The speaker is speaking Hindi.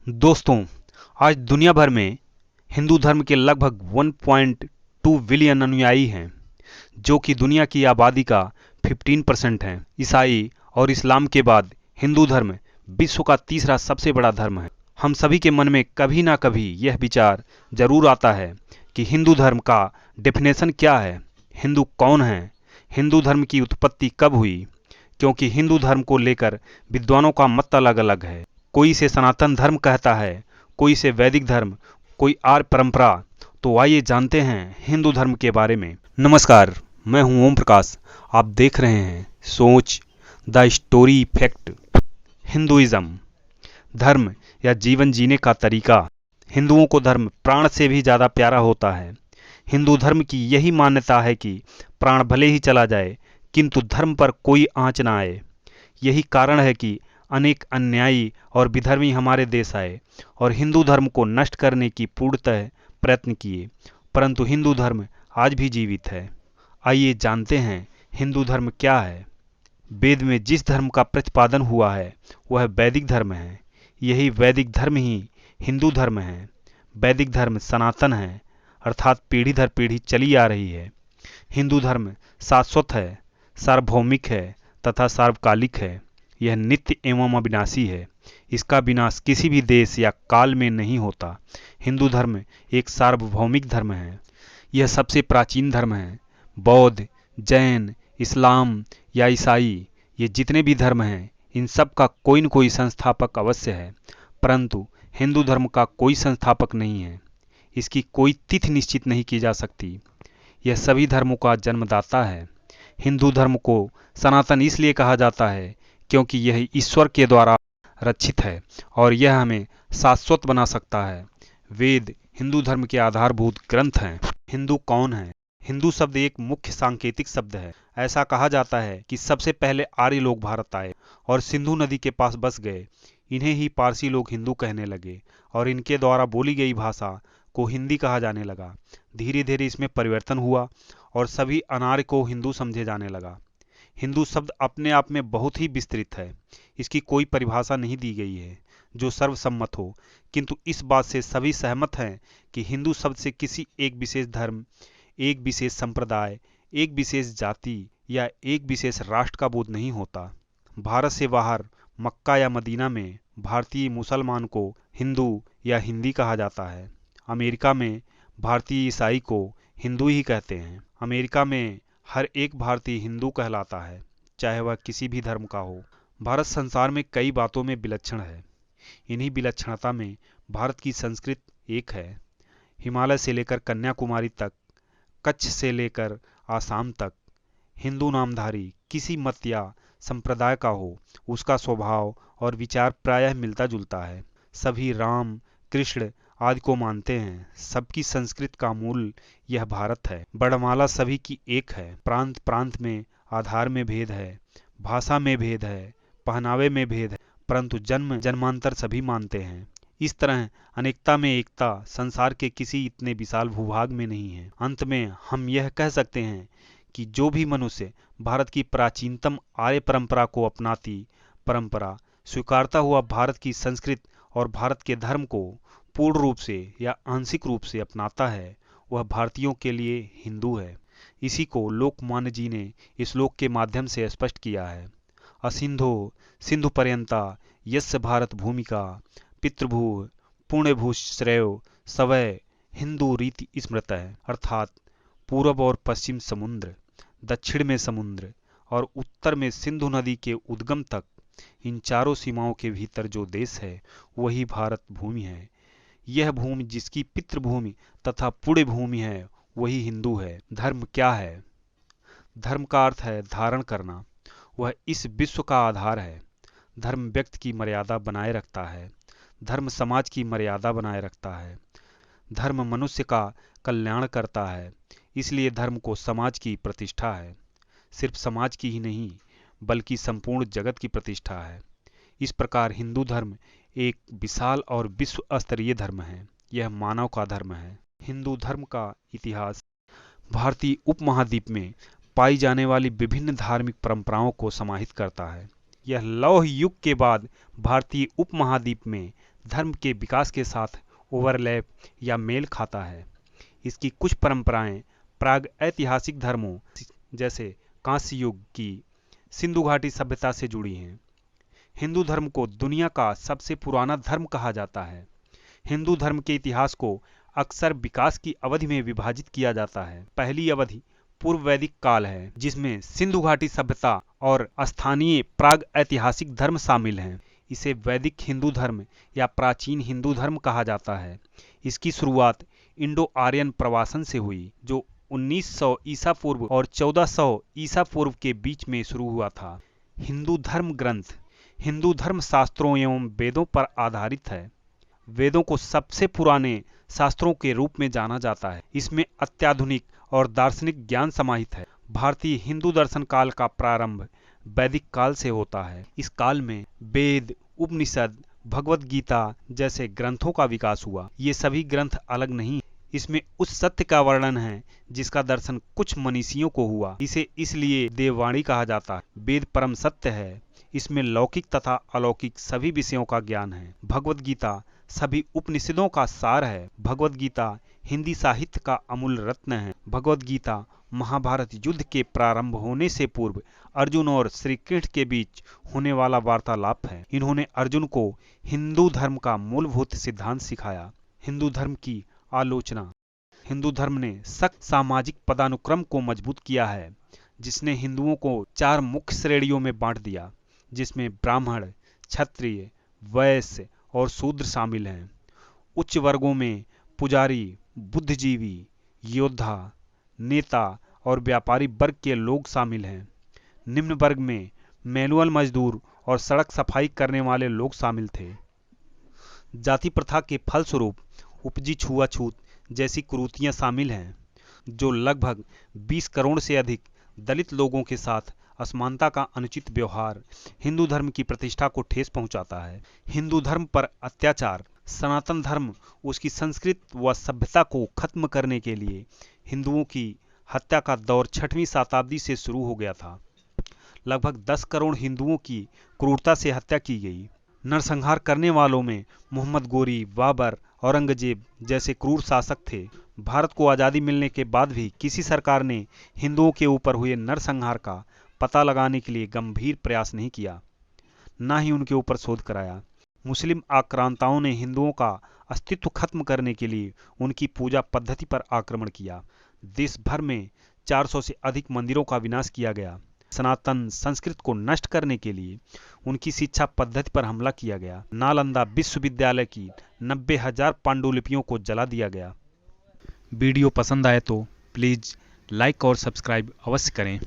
दोस्तों, आज दुनिया भर में हिंदू धर्म के लगभग 1.2 बिलियन अनुयायी हैं, जो कि दुनिया की आबादी का 15% हैं। ईसाई और इस्लाम के बाद हिंदू धर्म विश्व का तीसरा सबसे बड़ा धर्म है। हम सभी के मन में कभी ना कभी यह विचार जरूर आता है कि हिंदू धर्म का डेफिनेशन क्या है, हिंदू कौन है, हिंदू धर्म की उत्पत्ति कब हुई, क्योंकि हिंदू धर्म को लेकर विद्वानों का मत अलग अलग है। कोई इसे सनातन धर्म कहता है, कोई इसे वैदिक धर्म, कोई आर्य परंपरा। तो आइए जानते हैं हिंदू धर्म के बारे में। नमस्कार, मैं हूं ओम प्रकाश। आप देख रहे हैं सोच द स्टोरी इफेक्ट। हिंदुइज्म धर्म या जीवन जीने का तरीका। हिंदुओं को धर्म प्राण से भी ज़्यादा प्यारा होता है। हिंदू धर्म की यही मान्यता है कि प्राण भले ही चला जाए, किंतु धर्म पर कोई आंच ना आए। यही कारण है कि अनेक अन्यायी और विधर्मी हमारे देश आए और हिंदू धर्म को नष्ट करने की पूर्णतः प्रयत्न किए, परंतु हिंदू धर्म आज भी जीवित है। आइए जानते हैं हिंदू धर्म क्या है। वेद में जिस धर्म का प्रतिपादन हुआ है वह वैदिक धर्म है। यही वैदिक धर्म ही हिंदू धर्म है। वैदिक धर्म सनातन है, अर्थात पीढ़ी दर पीढ़ी चली आ रही है। हिंदू धर्म शाश्वत है, सार्वभौमिक है तथा सार्वकालिक है। यह नित्य एवं अविनाशी है। इसका विनाश किसी भी देश या काल में नहीं होता। हिंदू धर्म एक सार्वभौमिक धर्म है। यह सबसे प्राचीन धर्म है। बौद्ध, जैन, इस्लाम या ईसाई, ये जितने भी धर्म हैं, इन सब का कोई न कोई संस्थापक अवश्य है, परंतु हिंदू धर्म का कोई संस्थापक नहीं है। इसकी कोई तिथि निश्चित नहीं की जा सकती। यह सभी धर्मों का जन्मदाता है। हिंदू धर्म को सनातन इसलिए कहा जाता है क्योंकि यह ईश्वर के द्वारा रक्षित है और यह हमें शाश्वत बना सकता है। वेद हिंदू धर्म के आधारभूत ग्रंथ हैं। हिंदू कौन है? हिंदू शब्द एक मुख्य सांकेतिक शब्द है। ऐसा कहा जाता है कि सबसे पहले आर्य लोग भारत आए और सिंधु नदी के पास बस गए। इन्हें ही पारसी लोग हिंदू कहने लगे और इनके द्वारा बोली गई भाषा को हिंदी कहा जाने लगा। धीरे धीरे इसमें परिवर्तन हुआ और सभी अनार्य को हिंदू समझे जाने लगा। हिंदू शब्द अपने आप में बहुत ही विस्तृत है। इसकी कोई परिभाषा नहीं दी गई है जो सर्वसम्मत हो, किंतु इस बात से सभी सहमत हैं कि हिंदू शब्द से किसी एक विशेष धर्म, एक विशेष संप्रदाय, एक विशेष जाति या एक विशेष राष्ट्र का बोध नहीं होता। भारत से बाहर मक्का या मदीना में भारतीय मुसलमान को हिंदू या हिंदी कहा जाता है। अमेरिका में भारतीय ईसाई को हिंदू ही कहते हैं। अमेरिका में हर एक भारतीय हिंदू कहलाता है, चाहे वह किसी भी धर्म का हो। भारत संसार में कई बातों में विलक्षण है। इन्हीं विलक्षणता में भारत की संस्कृति एक है। हिमालय से लेकर कन्याकुमारी तक, कच्छ से लेकर आसाम तक, हिंदू नामधारी किसी मत या संप्रदाय का हो, उसका स्वभाव और विचार प्रायः मिलता जुलता है। सभी राम, कृष्ण आदि को मानते हैं। सबकी संस्कृति का मूल यह भारत है। वर्णमाला सभी की एक है। प्रांत प्रांत में आधार में भेद है, भाषा में भेद है, पहनावे में भेद है, परंतु जन्म जन्मांतर सभी मानते हैं। इस तरह अनेकता में एकता संसार के किसी इतने विशाल भूभाग में नहीं है। अंत में हम यह कह सकते हैं कि जो भी मनुष्य भारत की प्राचीनतम आर्य परंपरा को अपनाती परंपरा स्वीकारता हुआ भारत की संस्कृति और भारत के धर्म को पूर्ण रूप से या आंशिक रूप से अपनाता है, वह भारतीयों के लिए हिंदू है। इसी को लोकमान्य जी ने इस श्लोक के माध्यम से स्पष्ट किया है। असिंधो सिंधु पर्यंता यस्य भारत भूमिका पितृभू पुण्यभूश्रयो सवै हिंदू रीति स्मृत है। अर्थात पूर्व और पश्चिम समुद्र, दक्षिण में समुद्र और उत्तर में सिंधु नदी के उद्गम तक, इन चारों सीमाओं के भीतर जो देश है वही भारत भूमि है। यह भूमि जिसकी पितृभूमि तथा पुण्य भूमि है वही हिंदू है। धर्म क्या है? धर्म का अर्थ है धारण करना। वह इस विश्व का आधार है। धर्म व्यक्ति की मर्यादा बनाए रखता है। धर्म समाज की मर्यादा बनाए रखता है। धर्म मनुष्य का कल्याण करता है। इसलिए धर्म को समाज की प्रतिष्ठा है। सिर्फ समाज की ही नहीं बल्कि संपूर्ण जगत की प्रतिष्ठा है। इस प्रकार हिंदू धर्म एक विशाल और विश्व स्तरीय धर्म है। यह मानव का धर्म है। हिंदू धर्म का इतिहास भारतीय उपमहाद्वीप में पाई जाने वाली विभिन्न धार्मिक परंपराओं को समाहित करता है। यह लौह युग के बाद भारतीय उपमहाद्वीप में धर्म के विकास के साथ ओवरलैप या मेल खाता है। इसकी कुछ परंपराएं प्राग ऐतिहासिक धर्मों जैसे कांस्य युग की सिंधु घाटी सभ्यता से जुड़ी हैं। हिंदू धर्म को दुनिया का सबसे पुराना धर्म कहा जाता है। हिंदू धर्म के इतिहास को अक्सर विकास की अवधि में विभाजित किया जाता है। पहली अवधि पूर्व वैदिक काल है, जिसमें सिंधु घाटी सभ्यता और स्थानीय प्राग ऐतिहासिक धर्म शामिल हैं। इसे वैदिक हिंदू धर्म या प्राचीन हिंदू धर्म कहा जाता है। इसकी शुरुआत इंडो आर्यन प्रवासन से हुई, जो 1900 ईसा पूर्व और 1400 ईसा पूर्व के बीच में शुरू हुआ था। हिंदू धर्म ग्रंथ हिंदू धर्म शास्त्रों एवं वेदों पर आधारित है। वेदों को सबसे पुराने शास्त्रों के रूप में जाना जाता है। इसमें अत्याधुनिक और दार्शनिक ज्ञान समाहित है। भारतीय हिंदू दर्शन काल का प्रारंभ वैदिक काल से होता है। इस काल में वेद, उपनिषद, भगवद गीता जैसे ग्रंथों का विकास हुआ। ये सभी ग्रंथ अलग नहीं, इसमें उस सत्य का वर्णन है जिसका दर्शन कुछ मनीषियों को हुआ। इसे इसलिए देववाणी कहा जाता है। वेद परम सत्य है। इसमें लौकिक तथा अलौकिक सभी विषयों का ज्ञान है। भगवद गीता सभी उपनिषदों का सार है। भगवद गीता हिंदी साहित्य का अमूल्य रत्न है। भगवद गीता महाभारत युद्ध के प्रारंभ होने से पूर्व अर्जुन और श्री कृष्ण के बीच होने वाला वार्तालाप है। इन्होंने अर्जुन को हिंदू धर्म का मूलभूत सिद्धांत सिखाया। हिंदू धर्म की आलोचना हिंदू धर्म ने सख्त सामाजिक पदानुक्रम को मजबूत किया है, जिसने हिंदुओं को 4 मुख्य श्रेणियों में बांट दिया, जिसमें ब्राह्मण, क्षत्रिय, वैश्य और शूद्र शामिल हैं। उच्च वर्गों में पुजारी, बुद्धिजीवी, योद्धा, नेता और व्यापारी वर्ग के लोग शामिल हैं। निम्न वर्ग में मैनुअल मजदूर और सड़क सफाई करने वाले लोग शामिल थे। जाति प्रथा के फलस्वरूप उपजी छुआछूत जैसी कुरीतियां शामिल हैं, जो लगभग 20 करोड़ से अधिक दलित लोगों के साथ असमानता का अनुचित व्यवहार हिंदू धर्म की प्रतिष्ठा को ठेस पहुंचाता है। हिंदू धर्म पर अत्याचार सनातन धर्म उसकी संस्कृति व सभ्यता को खत्म करने के लिए हिंदुओं की हत्या का दौर 6वीं शताब्दी से शुरू हो गया था। लगभग 10 करोड़ हिंदुओं की क्रूरता से हत्या की गई। नरसंहार करने वालों में मोहम्मद गोरी, बाबर, औरंगजेब जैसे क्रूर शासक थे। भारत को आज़ादी मिलने के बाद भी किसी सरकार ने हिंदुओं के ऊपर हुए नरसंहार का पता लगाने के लिए गंभीर प्रयास नहीं किया, न ही उनके ऊपर शोध कराया। मुस्लिम आक्रांताओं ने हिंदुओं का अस्तित्व खत्म करने के लिए उनकी पूजा पद्धति पर आक्रमण किया। देश भर में 400 से अधिक मंदिरों का विनाश किया गया। सनातन संस्कृति को नष्ट करने के लिए उनकी शिक्षा पद्धति पर हमला किया गया। नालंदा विश्वविद्यालय की 90,000 पांडुलिपियों को जला दिया गया। वीडियो पसंद आए तो प्लीज़ लाइक और सब्सक्राइब अवश्य करें।